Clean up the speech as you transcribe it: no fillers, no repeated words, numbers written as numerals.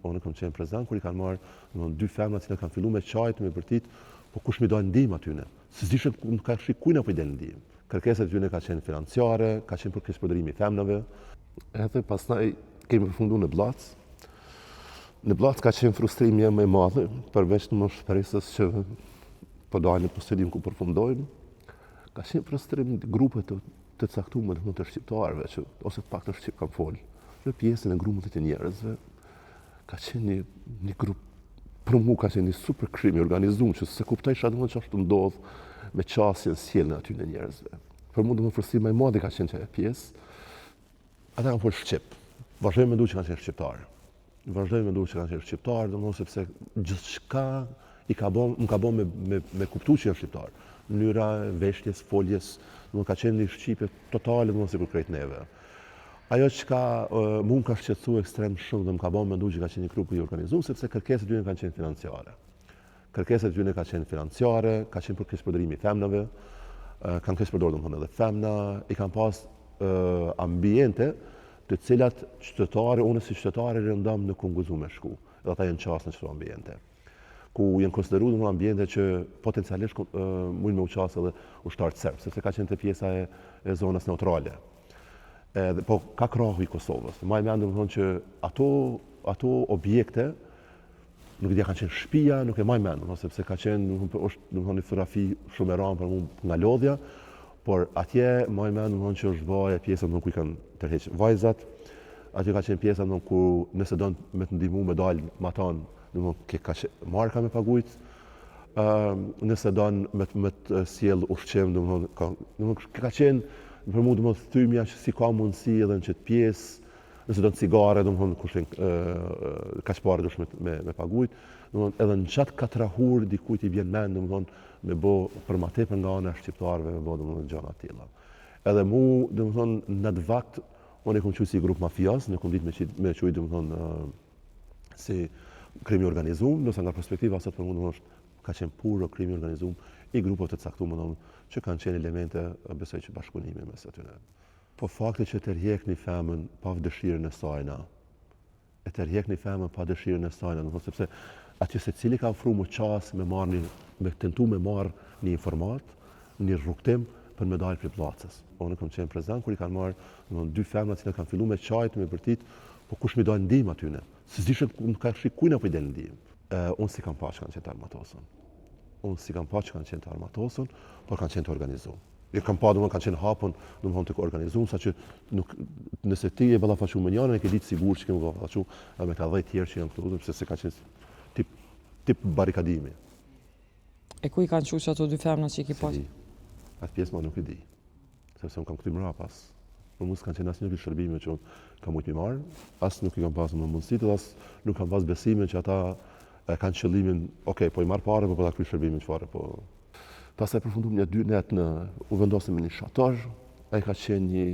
unë kam qenë prezant kur i kanë marrë dy femra që kanë filluar me çajt me vërtet, po kush mi dojnë ndihmë atyne. Se s'dishën ka shikujnë apo i del ndihmë. Kërkesat tyne ka qenë financiare, ka qenë për këshpërdorimi i femnave. Edhe pastaj kemi përfunduar në Blac. Në Blac ka qenë frustrimi më i madh, përveç të mos shpresës që po dalin po sedim ku përfundojmë. Ka qenë frustrim grupe të caktuara të shqiptarëve që ose të paktën shqip kanë fol. Në pjesën e grumullit të njerëzve ka qenë një grup, për mua ka qenë një super krim i organizuar që se kuptojsha domosdoshmë çfarë ndodh me qasjen sjellën aty në njerëzve. Për mua domosdoshmë frustimi më i madh ka qenë çaja pjesë. Ata kanë folur shqip. Vazhdojmë menduar që kanë qenë shqiptarë. Vazhdojmë menduar që kanë qenë shqiptarë, domosdoshmë sepse gjithçka i ka bën, më ka bën me kuptuar që janë shqiptarë. Mënyra veshjes, foljes, domosdoshmë ka qenë një shqipe totale domosdoshmë për krejt neve. Ajo që mu më ka shqetësuar ekstrem shumë dhe më ka bën mendu që ka qenë një grup i organizuar sepse kërkesat tyne kanë qenë financiare. Kërkesat tyne ka qenë financiare, ka qenë për këshpërdorimi i femnave, kanë këshpërdorur domethënë edhe femna, i kanë pas ambiente të cilat qytetarë, unë si qytetare rëndam në kunguzu me shku, edhe ata janë qasë në çdo ambiente. Ku janë konsideruar në ambiente që potencialisht mund me u qasë edhe ushtarët serbë, sepse ka qenë të pjesa e zonës neutrale. Po ka krahu i Kosovës. Maj mendëm thonë që ato objekte nuk e dia kanë qenë shtëpia, nuk e maj mendëm, sepse ka qenë është një fotografi shumë e rëndë për mua nga lodhja, por atje maj mendëm thonë që është vaja pjesa ku i kanë tërheqë vajzat, atje ka qenë pjesa ku nëse don me të ndihmu me dalë matan, ka marka me pagujt, nëse don me të sjell ushqim, ka qenë për mu të më thymja që si ka mundësi edhe në qëtë pjesë, nëse do në cigare, kushin ka shpare dush me pagujt, edhe në qatë katrahur dikujt i vjen men, me bo për ma tepër nga ana shqiptarëve, me bo gjana tilla. Edhe mu, në atë vakt, unë e kom qujtë si grup mafias, në kom ditë me qujtë, si krimi organizum, nëse nga perspektiva sot për mu, ka qenë puro krimi organizum i grupov të caktuar, që kanë qenë elemente, besoj që bashkëpunimi mes atyre. Po fakti që tërheq një femën pa dëshirën e sajna, pa dëshirën e sajna, sepse aty secili ka ofruar më qasë me tentu me marrë një informat, një rrugtim për me dalë prej Pllacës. Unë kam qenë prezant kur i kanë marrë dy femra që kanë filluar me çajt me vërtet, po kush mi dojnë ndihmë atyne? Se s'dishën ka shikujnë apo i del ndihmë. Unë si kam pa që kanë qenë të armatosën. Por kanë qenë të organizuar. I kam pa kanë qenë hapun, të organizuar, sa që nëse ti e ballafaqu me njërin, e ke ditë sigur që kemi ballafaqu me ka 10 tjerë që janë këtu, sepse se ka qenë tip barikadimi. E ku i kanë qenë ato dy femra që i ki pas? Atë pjesë ma nuk e di, sepse unë kam këty mra pas. Për mu s'kanë qenë asë një shërbime që unë kam ujtë mi marë, asë nuk i kam pas më mundësit, dhe asë nuk kam pas besime që ata kanë qëllimin, okej, po i marë pare, po ta kry shërbimin që fare, po... Pastaj përfundum një 2 net u vendosëm në një shatazh, ai ka qenë një